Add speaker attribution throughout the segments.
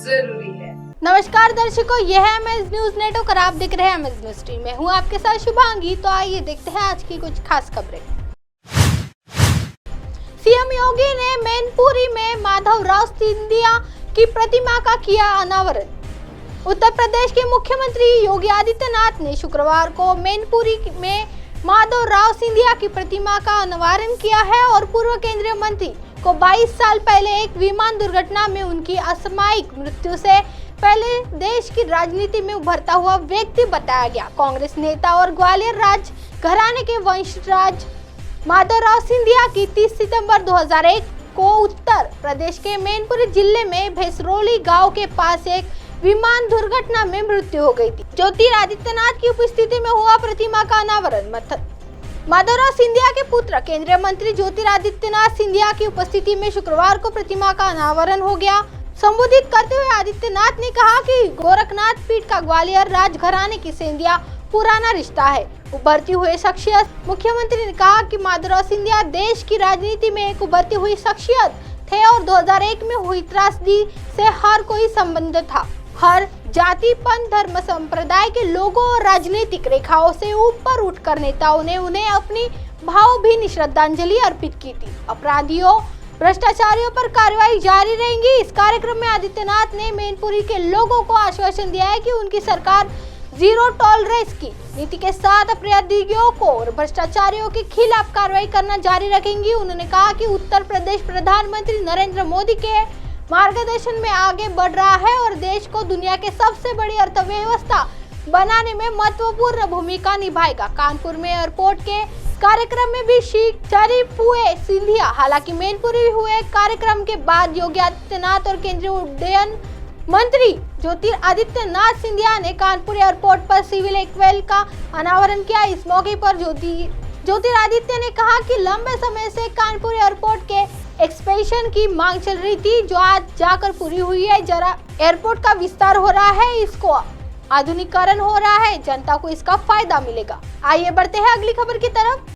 Speaker 1: जरूरी है।
Speaker 2: नमस्कार दर्शकों, यह है एमएस न्यूज नेटवर्क और आप देख रहे हैं एमएस न्यूज टीवी। मैं हूं आपके साथ शुभांगी। तो आइए देखते हैं आज की कुछ खास खबरें। सीएम योगी ने मैनपुरी में माधवराव सिंधिया की प्रतिमा का किया अनावरण। उत्तर प्रदेश के मुख्यमंत्री योगी आदित्यनाथ ने शुक्रवार को मैनपुरी में माधवराव सिंधिया की प्रतिमा का अनावरण किया है और पूर्व केंद्रीय मंत्री को 22 साल पहले एक विमान दुर्घटना में उनकी असामयिक मृत्यु से पहले देश की राजनीति में उभरता हुआ व्यक्ति बताया गया। कांग्रेस नेता और ग्वालियर राज घराने के वंशज माधवराव सिंधिया की 30 सितंबर 2001 को उत्तर प्रदेश के मैनपुरी जिले में भैसरोली गांव के पास एक विमान दुर्घटना में मृत्यु हो गई थी। ज्योतिरादित्यनाथ की उपस्थिति में हुआ प्रतिमा का अनावरण। माधवराव सिंधिया के पुत्र केंद्रीय मंत्री ज्योतिरादित्यनाथ सिंधिया की उपस्थिति में शुक्रवार को प्रतिमा का अनावरण हो गया। संबोधित करते हुए आदित्यनाथ ने कहा कि गोरखनाथ पीठ का ग्वालियर राजघराने की सिंधिया पुराना रिश्ता है। उभरती हुई शख्सियत। मुख्यमंत्री ने कहा कि माधवराव सिंधिया देश की राजनीति में एक उभरती हुई शख्सियत थे और 2001 में हुई त्रासदी से हर कोई संबंध था। हर जाति, पंथ, धर्म, संप्रदाय के लोगों और राजनीतिक रेखाओं से ऊपर उठकर नेताओं ने उन्हें अपनी भावभीनी श्रद्धांजलि अर्पित की थी। अपराधियों, भ्रष्टाचारियों पर कार्रवाई जारी रहेगी। इस कार्यक्रम में आदित्यनाथ ने मैनपुरी के लोगों को आश्वासन दिया है कि उनकी सरकार जीरो टॉलरेंस की नीति के साथ अपराधियों को और भ्रष्टाचारियों के खिलाफ कार्रवाई करना जारी रखेंगी। उन्होंने कहा कि उत्तर प्रदेश प्रधानमंत्री नरेंद्र मोदी के मार्गदर्शन में आगे बढ़ रहा है और देश को दुनिया के सबसे बड़ी अर्थव्यवस्था बनाने में महत्वपूर्ण भूमिका निभाएगा। कानपुर में एयरपोर्ट के कार्यक्रम में भी शरीक हुए सिंधिया। हालांकि मैनपुरी हुए कार्यक्रम के बाद योगी आदित्यनाथ और केंद्रीय उड्डयन मंत्री ज्योतिरादित्यनाथ सिंधिया ने कानपुर एयरपोर्ट पर सिविल एक्वेल का अनावरण किया। इस मौके पर ज्योतिरादित्य ने कहा कि लंबे समय से कानपुर एयरपोर्ट के एक्सपेंशन की मांग चल रही थी, जो आज जाकर पूरी हुई है। जरा एयरपोर्ट का विस्तार हो रहा है, इसको आधुनिकीकरण हो रहा है, जनता को इसका फायदा मिलेगा। आइए बढ़ते हैं अगली खबर की तरफ।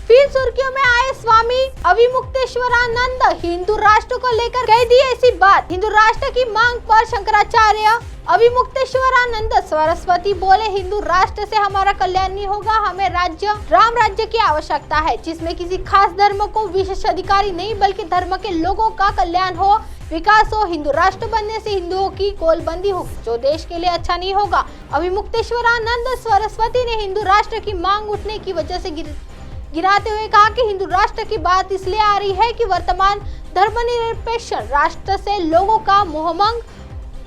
Speaker 2: फिर सुर्खियों में आए स्वामी अविमुक्तेश्वरानंद। हिंदू राष्ट्र को लेकर कह दी ऐसी बात। हिंदू राष्ट्र की मांग पर शंकराचार्य अविमुक्तेश्वरानंद सरस्वती बोले, हिंदू राष्ट्र से हमारा कल्याण नहीं होगा, हमें राम राज्य की आवश्यकता है जिसमें किसी खास धर्म को विशेष अधिकारी नहीं बल्कि धर्म के लोगों का कल्याण हो, विकास हो। हिंदू राष्ट्र बनने से हिंदुओं की गोलबंदी होगी जो देश के लिए अच्छा नहीं होगा। अविमुक्तेश्वरानंद सरस्वती ने हिंदू राष्ट्र की मांग उठने की वजह से गिराते हुए कहा कि हिंदू राष्ट्र की बात इसलिए आ रही है कि वर्तमान धर्मनिरपेक्ष राष्ट्र से लोगों का मोहभंग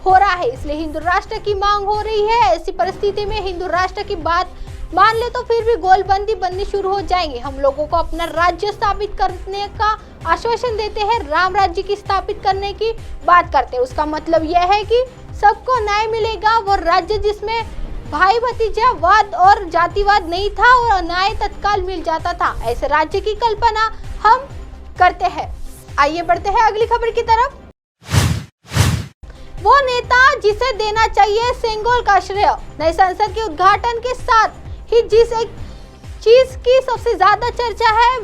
Speaker 2: हो रहा है, इसलिए हिंदू राष्ट्र की मांग हो रही है। ऐसी परिस्थिति में हिंदू राष्ट्र की बात मान ले तो फिर भी गोलबंदी बननी शुरू हो जाएंगे। हम लोगों को अपना राज्य स्थापित करने का आश्वासन देते हैं, राम राज्य की स्थापित करने की बात करते हैं। उसका मतलब यह है कि सबको न्याय मिलेगा, वो राज्य जिसमें भाई भतीजावाद और जातिवाद नहीं था और न्याय तत्काल मिल जाता था, ऐसे राज्य की कल्पना हम करते हैं। आइए बढ़ते हैं अगली खबर की तरफ। वो नेता जिसे देना चाहिए सेंगोल का श्रेय। नए संसद के उद्घाटन के साथ ही जिस एक चीज की सबसे ज्यादा चर्चा है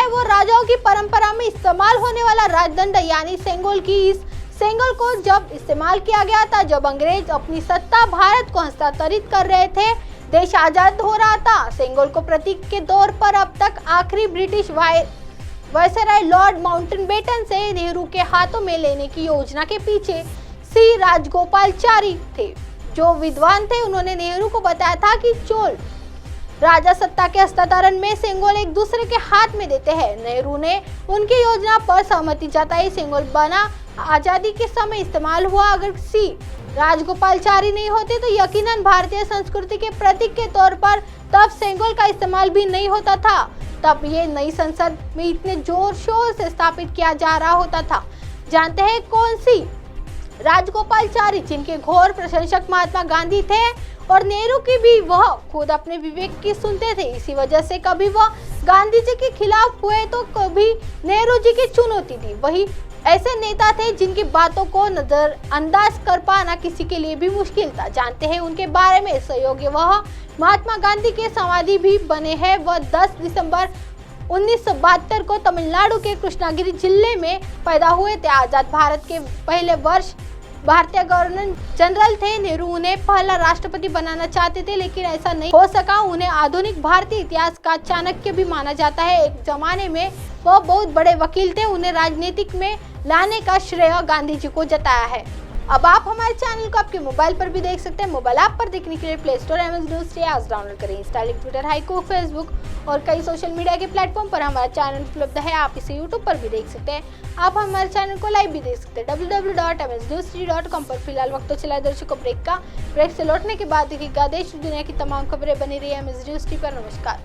Speaker 2: वो राजाओं की परंपरा में इस्तेमाल होने वाला राजदंड यानी सेंगोल की। इस सेंगोल को जब इस्तेमाल किया गया था जब अंग्रेज अपनी सत्ता भारत को हस्तांतरित कर रहे थे, देश आजाद हो रहा था। सेंगोल को प्रतीक के तौर पर अब तक आखिरी ब्रिटिश वायसराय लॉर्ड माउंटबेटन से नेहरू के हाथों में लेने की योजना के पीछे सी राजगोपालचारी थे, जो विद्वान थे। उन्होंने नेहरू को बताया था कि चोल राजा सत्ता के हस्तांतरण में सेंगोल एक दूसरे के हाथ में देते हैं। नेहरू ने उनकी योजना पर सहमति जताई। सेंगोल बना आजादी के समय इस्तेमाल हुआ। अगर सी राजगोपालचारी नहीं होते तो यकीनन भारतीय संस्कृति के प्रतीक के तौर पर तब सेंगोल का इस्तेमाल भी नहीं होता था। तब ये नई संसद में इतने जोर शोर से स्थापित किया जा रहा होता था। जानते हैं कौन सी राजगोपालचारी, जिनके घोर प्रशंसक महात्मा गांधी थे और नेहरू की भी वह खुद अपने विवेक की सुनते थे। इसी वजह से कभी वह गांधी जी के खिलाफ हुए तो कभी नेहरू जी की चुनौती दी। वही ऐसे नेता थे जिनकी बातों को नजरअंदाज कर पाना किसी के लिए भी मुश्किल था। जानते हैं उनके बारे में। सहयोगी वह महात्मा गांधी के समाधि भी बने हैं। वह 10 दिसंबर 1972 को तमिलनाडु के कृष्णागिरी जिले में पैदा हुए थे। आजाद भारत के पहले वर्ष भारतीय गवर्नर जनरल थे। नेहरू उन्हें पहला राष्ट्रपति बनाना चाहते थे, लेकिन ऐसा नहीं हो सका। उन्हें आधुनिक भारतीय इतिहास का चाणक्य भी माना जाता है। एक जमाने में वह बहुत बड़े वकील थे। उन्हें राजनीतिक में लाने का श्रेय गांधी जी को जताया है। अब आप हमारे चैनल को आपके मोबाइल पर भी देख सकते हैं। मोबाइल ऐप पर देखने के लिए प्ले स्टोर एमएस न्यूज़ से आज डाउनलोड करें। इंस्टा, ट्विटर, हाइकू, फेसबुक और कई सोशल मीडिया के प्लेटफॉर्म पर हमारा चैनल उपलब्ध है। आप इसे यूट्यूब पर भी देख सकते हैं। आप हमारे चैनल को लाइव भी देख सकते हैं www.msnews3.com पर। फिलहाल वक्त तो चला दर्शकों ब्रेक का। ब्रेक से लौटने के बाद देखिएगा देश दुनिया की तमाम खबरें। बनी रही एमएस न्यूज़ पर। नमस्कार।